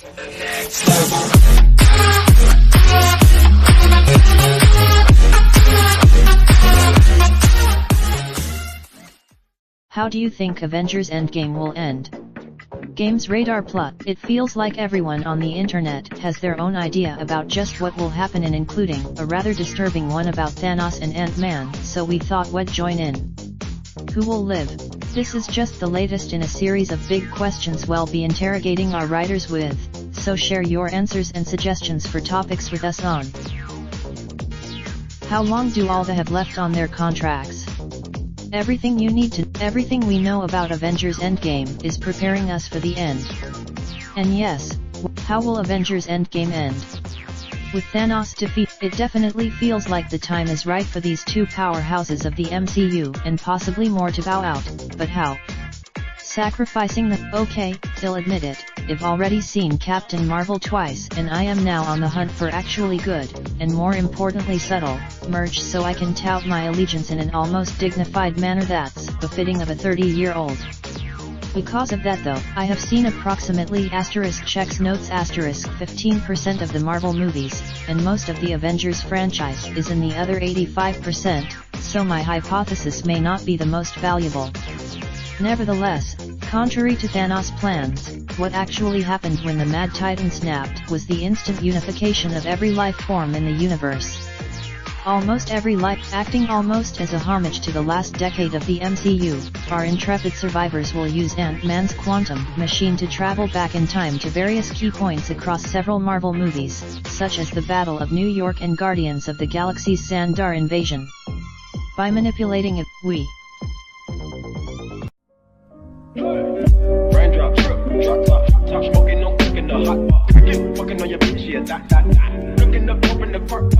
How do you think Avengers Endgame will end? GamesRadar plot. It feels like everyone on the internet has their own idea about just what will happen, and including a rather disturbing one about Thanos and Ant-Man, so we thought we'd join in. Who will live? This is just the latest in a series of big questions we'll be interrogating our writers with, so share your answers and suggestions for topics with us on. How long do all the have left on their contracts? Everything we know about Avengers Endgame is preparing us for the end. And yes, how will Avengers Endgame end? With Thanos' defeat, it definitely feels like the time is right for these two powerhouses of the MCU and possibly more to bow out, but how? Sacrificing the— okay, they'll admit it, I've already seen Captain Marvel twice and I am now on the hunt for actually good, and more importantly subtle, merch so I can tout my allegiance in an almost dignified manner that's befitting of a 30-year-old. Because of that though, I have seen approximately checks notes 15% of the Marvel movies, and most of the Avengers franchise is in the other 85%, so my hypothesis may not be the most valuable. Nevertheless, contrary to Thanos' plans, what actually happened when the Mad Titan snapped was the instant unification of every life form in the universe. Almost every life acting almost as a homage to the last decade of the MCU, our intrepid survivors will use Ant-Man's quantum machine to travel back in time to various key points across several Marvel movies, such as the Battle of New York and Guardians of the Galaxy's Sandar invasion. By manipulating it, we raindrop, drop top, smoking, no cooking the hot pot. Fucking on your bitch, yeah, that. Looking up, open the park.